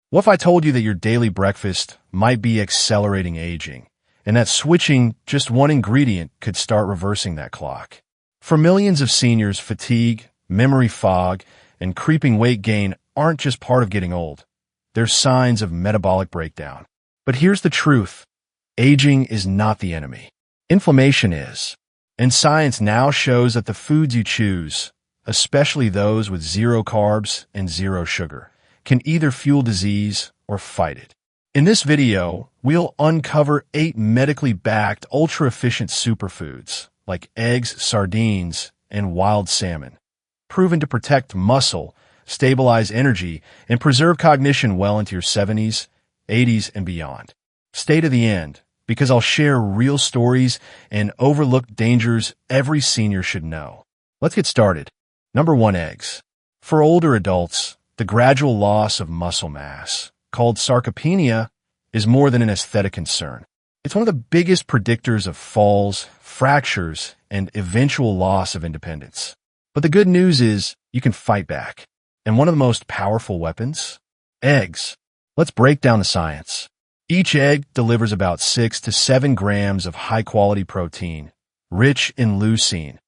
What if I told you that your daily breakfast might be accelerating aging, and that switching just one ingredient could start reversing that clock? For millions of seniors, fatigue, memory fog, and creeping weight gain aren't just part of getting old. They're signs of metabolic breakdown. But here's the truth. Aging is not the enemy. Inflammation is. And science now shows that the foods you choose, especially those with zero carbs and zero sugar, can either fuel disease or fight it. In this video, we'll uncover 8 medically backed, ultra-efficient superfoods like eggs, sardines, and wild salmon, proven to protect muscle, stabilize energy, and preserve cognition well into your 70s, 80s, and beyond. Stay to the end, because I'll share real stories and overlooked dangers every senior should know. Let's get started. Number 1, eggs. For older adults, the gradual loss of muscle mass, called sarcopenia, is more than an aesthetic concern. It's one of the biggest predictors of falls, fractures, and eventual loss of independence. But the good news is you can fight back. And one of the most powerful weapons? Eggs. Let's break down the science. Each egg delivers about 6 to 7 grams of high-quality protein, rich in leucine,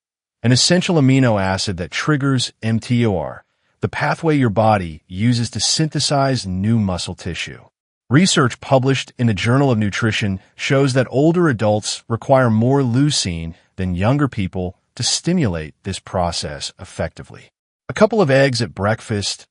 an essential amino acid that triggers mTOR, the pathway your body uses to synthesize new muscle tissue. Research published in the Journal of Nutrition shows that older adults require more leucine than younger people to stimulate this process effectively. A couple of eggs at breakfast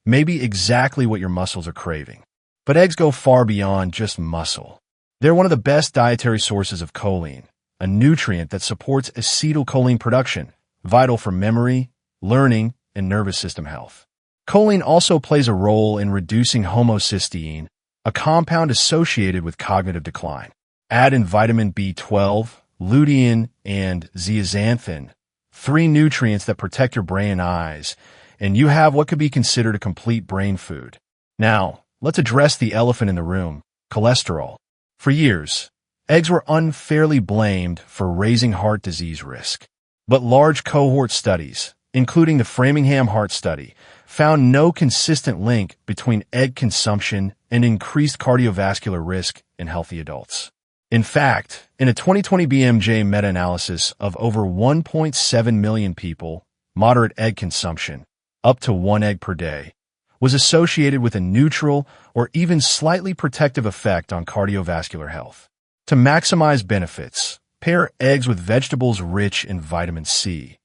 may be exactly what your muscles are craving. But eggs go far beyond just muscle. They're one of the best dietary sources of choline, a nutrient that supports acetylcholine production, vital for memory, learning, and nervous system health. Choline also plays a role in reducing homocysteine, a compound associated with cognitive decline. Add in vitamin B12, lutein, and zeaxanthin, 3 nutrients that protect your brain and eyes, and you have what could be considered a complete brain food. Now, let's address the elephant in the room, cholesterol. For years, eggs were unfairly blamed for raising heart disease risk. But large cohort studies, including the Framingham Heart Study, found no consistent link between egg consumption and increased cardiovascular risk in healthy adults. In fact, in a 2020 BMJ meta-analysis of over 1.7 million people, moderate egg consumption, up to 1 egg per day, was associated with a neutral or even slightly protective effect on cardiovascular health. To maximize benefits, pair eggs with vegetables rich in vitamin C,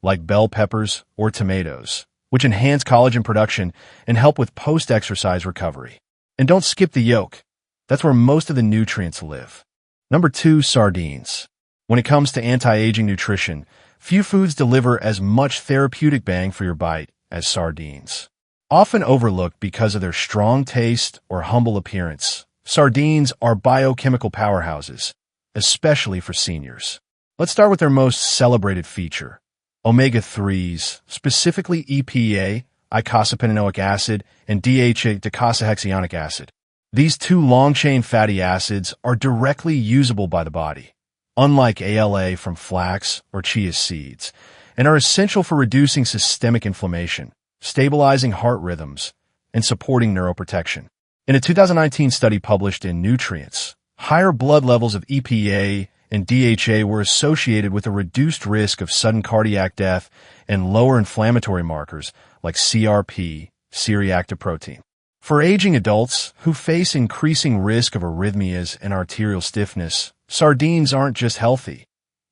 like bell peppers or tomatoes, which enhance collagen production and help with post-exercise recovery. And don't skip the yolk. That's where most of the nutrients live. Number 2, sardines. When it comes to anti-aging nutrition, few foods deliver as much therapeutic bang for your bite as sardines. Often overlooked because of their strong taste or humble appearance, sardines are biochemical powerhouses, especially for seniors. Let's start with their most celebrated feature, omega-3s, specifically EPA, eicosapentaenoic acid, and DHA, docosahexaenoic acid. These 2 long-chain fatty acids are directly usable by the body, unlike ALA from flax or chia seeds, and are essential for reducing systemic inflammation, stabilizing heart rhythms, and supporting neuroprotection. In a 2019 study published in Nutrients, higher blood levels of EPA and DHA were associated with a reduced risk of sudden cardiac death and lower inflammatory markers like CRP, C-reactive protein. For aging adults who face increasing risk of arrhythmias and arterial stiffness, sardines aren't just healthy,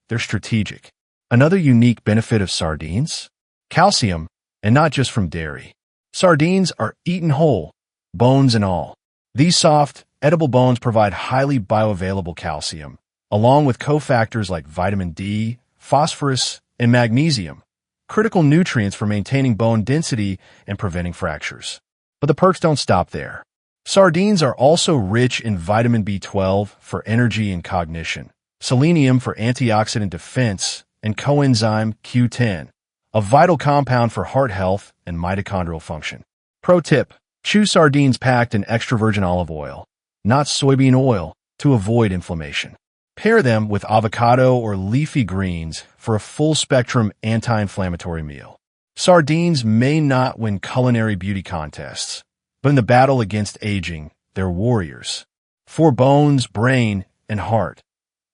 they're strategic. Another unique benefit of sardines? Calcium, and not just from dairy. Sardines are eaten whole, bones and all. These soft, edible bones provide highly bioavailable calcium, along with cofactors like vitamin D, phosphorus, and magnesium, critical nutrients for maintaining bone density and preventing fractures. But the perks don't stop there. Sardines are also rich in vitamin B12 for energy and cognition, selenium for antioxidant defense, and coenzyme Q10, a vital compound for heart health and mitochondrial function. Pro tip: choose sardines packed in extra virgin olive oil, not soybean oil, to avoid inflammation. Pair them with avocado or leafy greens for a full-spectrum anti-inflammatory meal. Sardines may not win culinary beauty contests, but in the battle against aging, they're warriors. For bones, brain, and heart,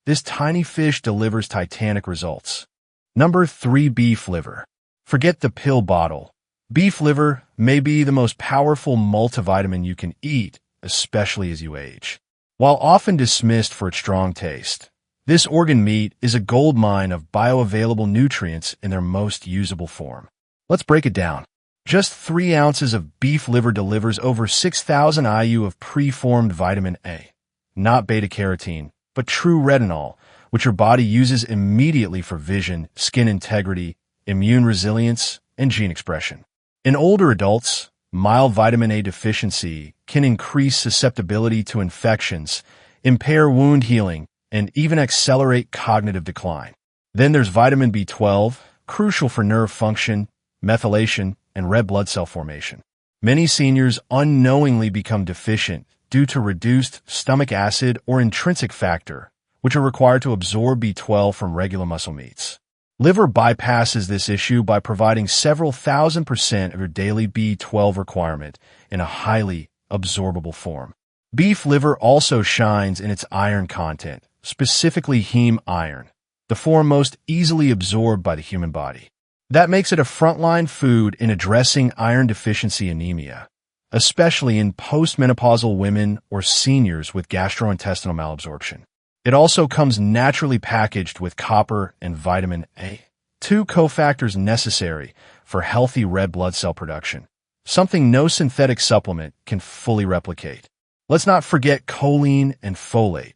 this tiny fish delivers titanic results. Number 3. Beef liver. Forget the pill bottle. Beef liver may be the most powerful multivitamin you can eat, especially as you age. While often dismissed for its strong taste, this organ meat is a goldmine of bioavailable nutrients in their most usable form. Let's break it down. Just 3 ounces of beef liver delivers over 6,000 IU of preformed vitamin A. Not beta-carotene, but true retinol, which your body uses immediately for vision, skin integrity, immune resilience, and gene expression. In older adults, mild vitamin A deficiency can increase susceptibility to infections, impair wound healing, and even accelerate cognitive decline. Then there's vitamin B12, crucial for nerve function, methylation, and red blood cell formation. Many seniors unknowingly become deficient due to reduced stomach acid or intrinsic factor, which are required to absorb B12 from regular muscle meats. Liver bypasses this issue by providing several thousand% of your daily B12 requirement in a highly absorbable form. Beef liver also shines in its iron content, specifically heme iron, the form most easily absorbed by the human body. That makes it a frontline food in addressing iron deficiency anemia, especially in postmenopausal women or seniors with gastrointestinal malabsorption. It also comes naturally packaged with copper and vitamin A, 2 cofactors necessary for healthy red blood cell production, something no synthetic supplement can fully replicate. Let's not forget choline and folate,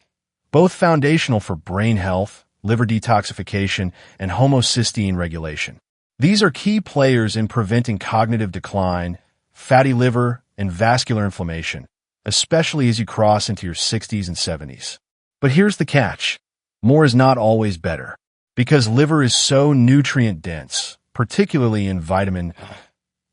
both foundational for brain health, liver detoxification, and homocysteine regulation. These are key players in preventing cognitive decline, fatty liver, and vascular inflammation, especially as you cross into your 60s and 70s. But here's the catch. More is not always better. Because liver is so nutrient-dense, particularly in vitamin A,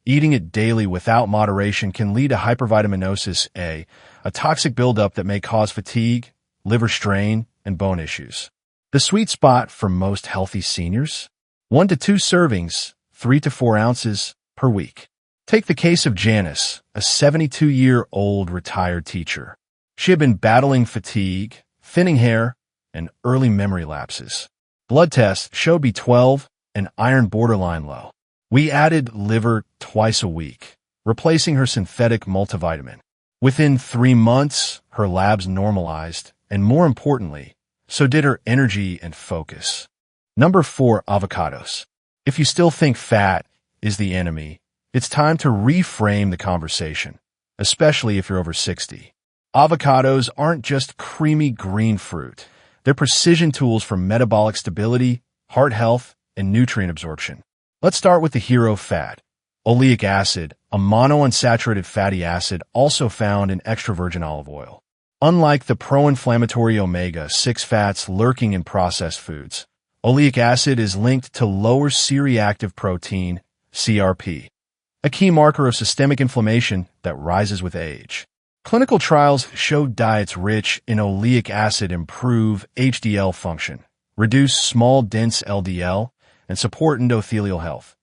eating it daily without moderation can lead to hypervitaminosis A, a toxic buildup that may cause fatigue, liver strain, and bone issues. The sweet spot for most healthy seniors? 1 to 2 servings, 3 to 4 ounces per week. Take the case of Janice, a 72-year-old retired teacher. She had been battling fatigue, thinning hair, and early memory lapses. Blood tests showed B12 and iron borderline low. We added liver twice a week, replacing her synthetic multivitamin. Within 3 months, her labs normalized, and more importantly, so did her energy and focus. Number 4. Avocados. If you still think fat is the enemy, it's time to reframe the conversation, especially if you're over 60. Avocados aren't just creamy green fruit. They're precision tools for metabolic stability, heart health, and nutrient absorption. Let's start with the hero fat, oleic acid, a monounsaturated fatty acid also found in extra virgin olive oil. Unlike the pro-inflammatory omega-6 fats lurking in processed foods, oleic acid is linked to lower C-reactive protein, CRP, a key marker of systemic inflammation that rises with age. Clinical trials showed diets rich in oleic acid improve HDL function, reduce small dense LDL, and support endothelial health,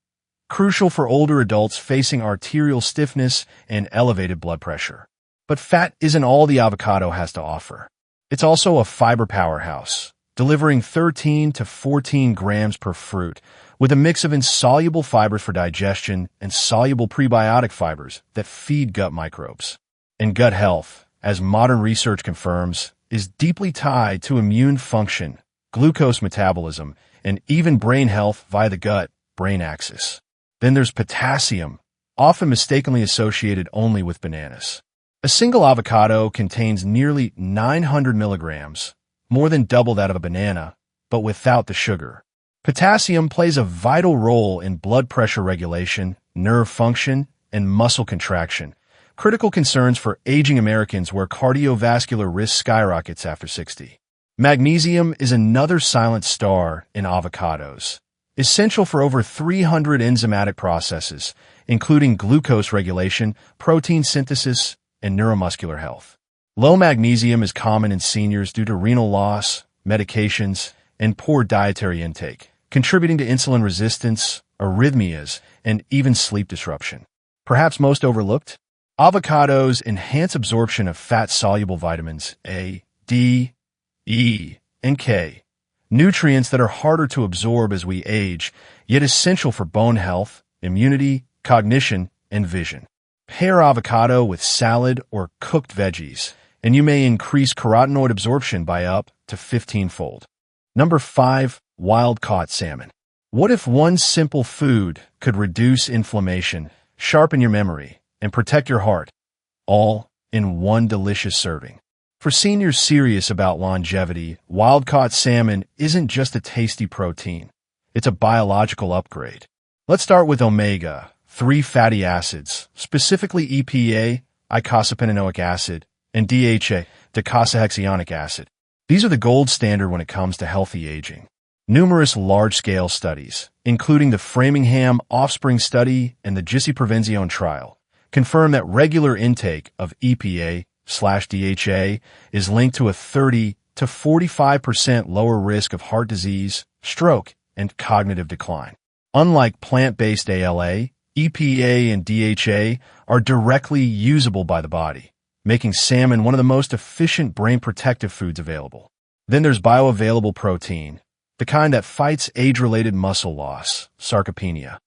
crucial for older adults facing arterial stiffness and elevated blood pressure. But fat isn't all the avocado has to offer. It's also a fiber powerhouse, delivering 13 to 14 grams per fruit, with a mix of insoluble fibers for digestion and soluble prebiotic fibers that feed gut microbes. And gut health, as modern research confirms, is deeply tied to immune function, glucose metabolism, and even brain health via the gut-brain axis. Then there's potassium, often mistakenly associated only with bananas. A single avocado contains nearly 900 milligrams, more than double that of a banana, but without the sugar. Potassium plays a vital role in blood pressure regulation, nerve function, and muscle contraction, critical concerns for aging Americans where cardiovascular risk skyrockets after 60. Magnesium is another silent star in avocados, essential for over 300 enzymatic processes, including glucose regulation, protein synthesis, and neuromuscular health. Low magnesium is common in seniors due to renal loss, medications, and poor dietary intake, contributing to insulin resistance, arrhythmias, and even sleep disruption. Perhaps most overlooked? Avocados enhance absorption of fat-soluble vitamins A, D, E, and K, nutrients that are harder to absorb as we age, yet essential for bone health, immunity, cognition, and vision. Pair avocado with salad or cooked veggies, and you may increase carotenoid absorption by up to 15-fold. Number 5. Wild-caught salmon. What if one simple food could reduce inflammation, sharpen your memory, and protect your heart, all in one delicious serving? For seniors serious about longevity, wild-caught salmon isn't just a tasty protein. It's a biological upgrade. Let's start with omega-3 fatty acids, specifically EPA, eicosapentaenoic acid, and DHA, docosahexaenoic acid. These are the gold standard when it comes to healthy aging. Numerous large-scale studies, including the Framingham Offspring Study and the Gissi Prevenzione trial, confirm that regular intake of EPA/DHA is linked to a 30 to 45% lower risk of heart disease, stroke, and cognitive decline. Unlike plant-based ALA, EPA and DHA are directly usable by the body, making salmon one of the most efficient brain protective foods available. Then there's bioavailable protein, the kind that fights age-related muscle loss, sarcopenia.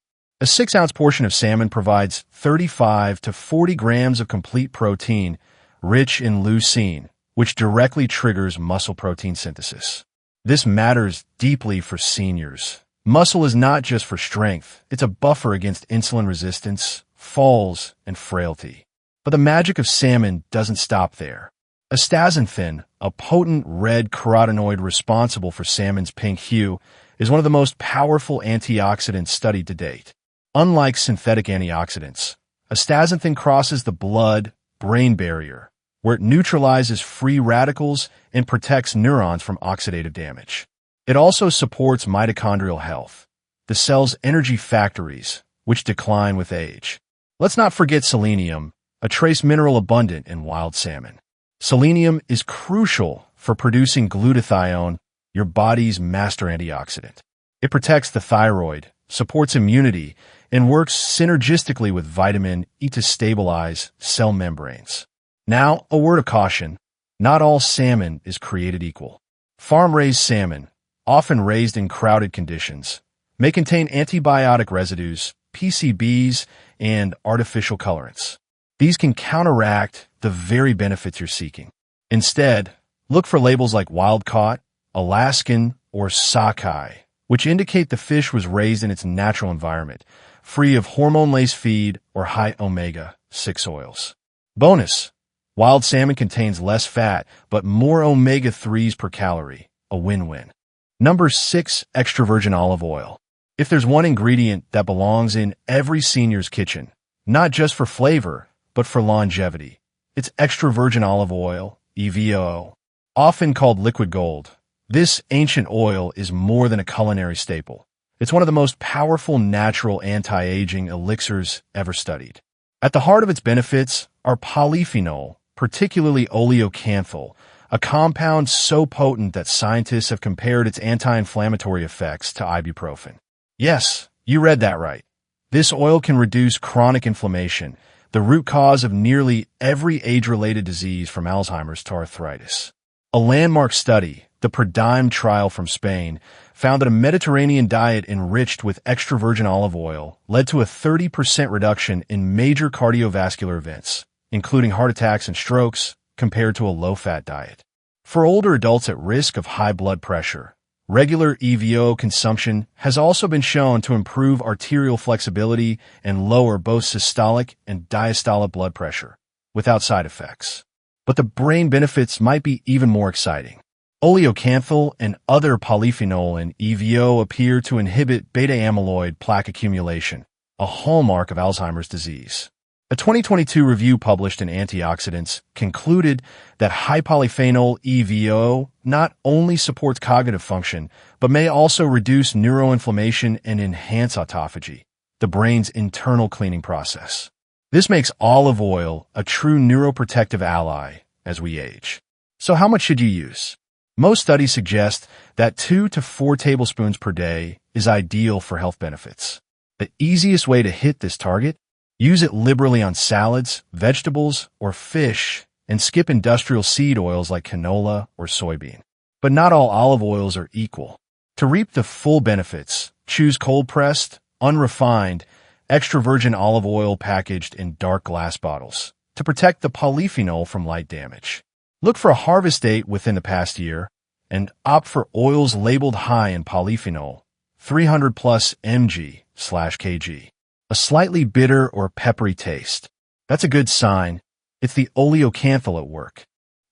A 6-ounce portion of salmon provides 35 to 40 grams of complete protein, rich in leucine, which directly triggers muscle protein synthesis. This matters deeply for seniors. Muscle is not just for strength, it's a buffer against insulin resistance, falls, and frailty. But the magic of salmon doesn't stop there. Astaxanthin, a potent red carotenoid responsible for salmon's pink hue, is one of the most powerful antioxidants studied to date. Unlike synthetic antioxidants, astaxanthin crosses the blood-brain barrier, where it neutralizes free radicals and protects neurons from oxidative damage. It also supports mitochondrial health, the cell's energy factories, which decline with age. Let's not forget selenium, a trace mineral abundant in wild salmon. Selenium is crucial for producing glutathione, your body's master antioxidant. It protects the thyroid, supports immunity, and works synergistically with vitamin E to stabilize cell membranes. Now, a word of caution. Not all salmon is created equal. Farm-raised salmon, often raised in crowded conditions, may contain antibiotic residues, PCBs, and artificial colorants. These can counteract the very benefits you're seeking. Instead, look for labels like wild-caught, Alaskan, or sockeye, which indicate the fish was raised in its natural environment, free of hormone-laced feed or high omega-6 oils. Bonus: wild salmon contains less fat, but more omega-3s per calorie, a win-win. Number 6. Extra virgin olive oil. If there's one ingredient that belongs in every senior's kitchen, not just for flavor, but for longevity, it's extra virgin olive oil, EVO. Often called liquid gold, this ancient oil is more than a culinary staple. It's one of the most powerful natural anti-aging elixirs ever studied. At the heart of its benefits are polyphenol, particularly oleocanthal, a compound so potent that scientists have compared its anti-inflammatory effects to ibuprofen. Yes, you read that right. This oil can reduce chronic inflammation, the root cause of nearly every age-related disease from Alzheimer's to arthritis. A landmark study, the PRIDIME trial from Spain, found that a Mediterranean diet enriched with extra virgin olive oil led to a 30% reduction in major cardiovascular events, including heart attacks and strokes, compared to a low-fat diet. For older adults at risk of high blood pressure, regular EVO consumption has also been shown to improve arterial flexibility and lower both systolic and diastolic blood pressure, without side effects. But the brain benefits might be even more exciting. Oleocanthal and other polyphenol in EVO appear to inhibit beta-amyloid plaque accumulation, a hallmark of Alzheimer's disease. A 2022 review published in Antioxidants concluded that high polyphenol EVO not only supports cognitive function, but may also reduce neuroinflammation and enhance autophagy, the brain's internal cleaning process. This makes olive oil a true neuroprotective ally as we age. So how much should you use? Most studies suggest that 2 to 4 tablespoons per day is ideal for health benefits. The easiest way to hit this target? Use it liberally on salads, vegetables, or fish, and skip industrial seed oils like canola or soybean. But not all olive oils are equal. To reap the full benefits, choose cold-pressed, unrefined, extra virgin olive oil packaged in dark glass bottles to protect the polyphenol from light damage. Look for a harvest date within the past year and opt for oils labeled high in polyphenol, 300 plus mg/kg. A slightly bitter or peppery taste. That's a good sign. It's the oleocanthal at work.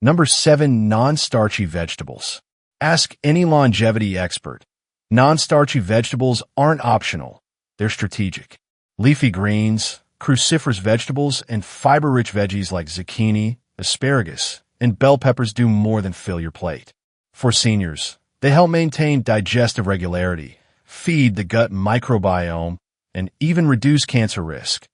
Number 7. Non-starchy vegetables. Ask any longevity expert. Non-starchy vegetables aren't optional. They're strategic. Leafy greens, cruciferous vegetables, and fiber-rich veggies like zucchini, asparagus, and bell peppers do more than fill your plate. For seniors, they help maintain digestive regularity, feed the gut microbiome, and even reduce cancer risk,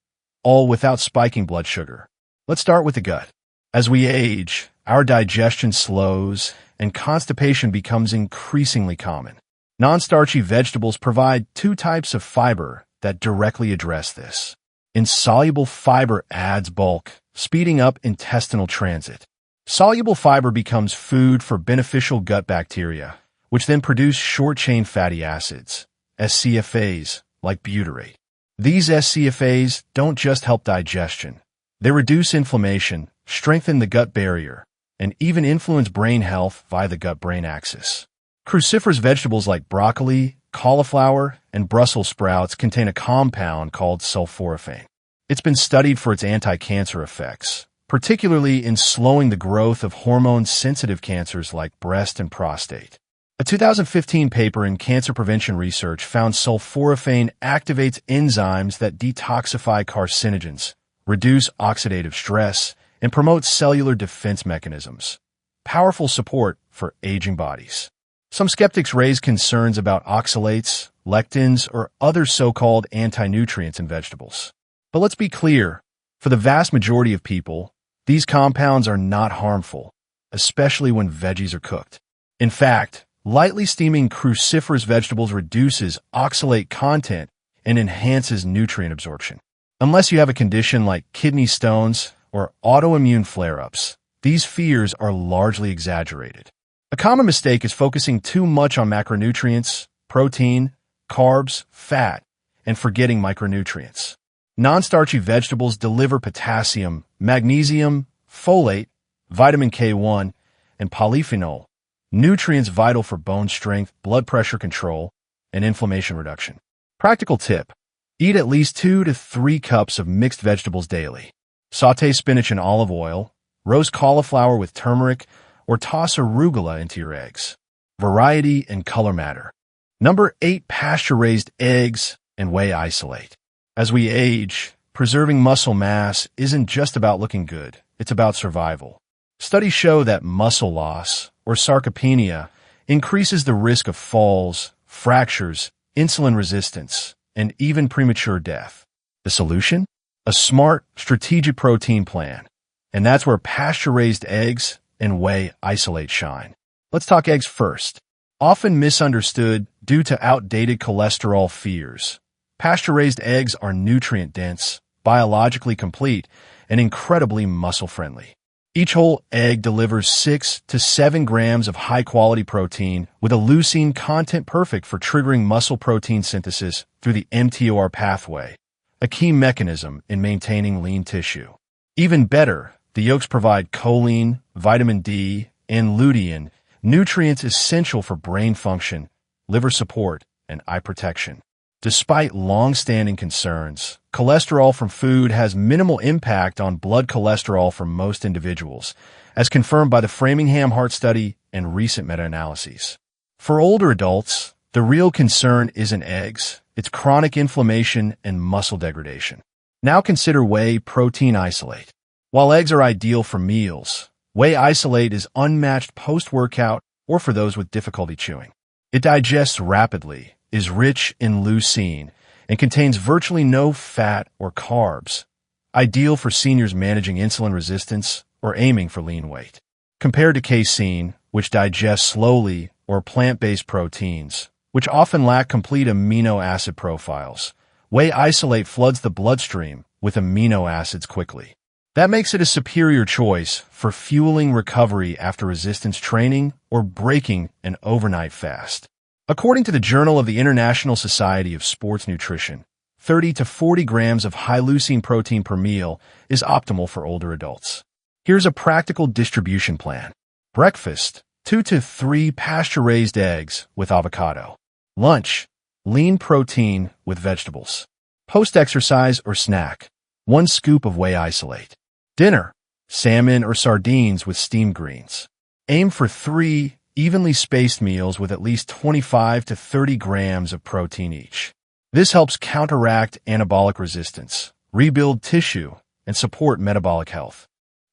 all without spiking blood sugar. Let's start with the gut. As we age, our digestion slows and constipation becomes increasingly common. Non-starchy vegetables provide two types of fiber that directly address this. Insoluble fiber adds bulk, speeding up intestinal transit. Soluble fiber becomes food for beneficial gut bacteria, which then produce short-chain fatty acids, SCFAs, like butyrate. These SCFAs don't just help digestion. They reduce inflammation, strengthen the gut barrier, and even influence brain health via the gut-brain axis. Cruciferous vegetables like broccoli, cauliflower, and Brussels sprouts contain a compound called sulforaphane. It's been studied for its anti-cancer effects, particularly in slowing the growth of hormone-sensitive cancers like breast and prostate. A 2015 paper in Cancer Prevention Research found sulforaphane activates enzymes that detoxify carcinogens, reduce oxidative stress, and promote cellular defense mechanisms. Powerful support for aging bodies. Some skeptics raise concerns about oxalates, lectins, or other so-called anti-nutrients in vegetables. But let's be clear, for the vast majority of people, these compounds are not harmful, especially when veggies are cooked. In fact, lightly steaming cruciferous vegetables reduces oxalate content and enhances nutrient absorption. Unless you have a condition like kidney stones or autoimmune flare-ups, these fears are largely exaggerated. A common mistake is focusing too much on macronutrients, protein, carbs, fat, and forgetting micronutrients. Non-starchy vegetables deliver potassium, magnesium, folate, vitamin K1, and polyphenol, nutrients vital for bone strength, blood pressure control, and inflammation reduction. Practical tip: eat at least 2 to 3 cups of mixed vegetables daily. Sauté spinach in olive oil, roast cauliflower with turmeric, or toss arugula into your eggs. Variety and color matter. Number 8. Pasture-raised eggs and whey isolate. As we age, preserving muscle mass isn't just about looking good, it's about survival. Studies show that muscle loss, or sarcopenia, increases the risk of falls, fractures, insulin resistance, and even premature death. The solution? A smart, strategic protein plan. And that's where pasture-raised eggs and whey isolate shine. Let's talk eggs first. Often misunderstood due to outdated cholesterol fears, pasture-raised eggs are nutrient-dense, biologically complete, and incredibly muscle-friendly. Each whole egg delivers 6 to 7 grams of high-quality protein with a leucine content perfect for triggering muscle protein synthesis through the mTOR pathway, a key mechanism in maintaining lean tissue. Even better, the yolks provide choline, vitamin D, and lutein, nutrients essential for brain function, liver support, and eye protection. Despite long-standing concerns, cholesterol from food has minimal impact on blood cholesterol for most individuals, as confirmed by the Framingham Heart Study and recent meta-analyses. For older adults, the real concern isn't eggs, it's chronic inflammation and muscle degradation. Now consider whey protein isolate. While eggs are ideal for meals, whey isolate is unmatched post-workout or for those with difficulty chewing. It digests rapidly, is rich in leucine, and contains virtually no fat or carbs, ideal for seniors managing insulin resistance or aiming for lean weight. Compared to casein, which digests slowly, or plant-based proteins, which often lack complete amino acid profiles, whey isolate floods the bloodstream with amino acids quickly. That makes it a superior choice for fueling recovery after resistance training or breaking an overnight fast. According to the Journal of the International Society of Sports Nutrition, 30 to 40 grams of high-leucine protein per meal is optimal for older adults. Here's a practical distribution plan. Breakfast, 2 to 3 pasture-raised eggs with avocado. Lunch, lean protein with vegetables. Post-exercise or snack, 1 scoop of whey isolate. Dinner, salmon or sardines with steamed greens. Aim for 3 evenly spaced meals with at least 25 to 30 grams of protein each. This helps counteract anabolic resistance, rebuild tissue, and support metabolic health.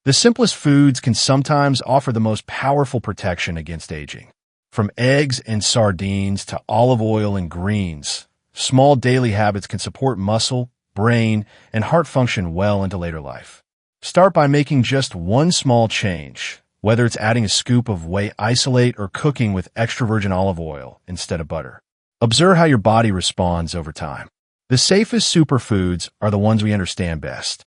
The simplest foods can sometimes offer the most powerful protection against aging. From eggs and sardines to olive oil and greens, small daily habits can support muscle, brain, and heart function well into later life. Start by making just one small change, whether it's adding a scoop of whey isolate or cooking with extra virgin olive oil instead of butter. Observe how your body responds over time. The safest superfoods are the ones we understand best.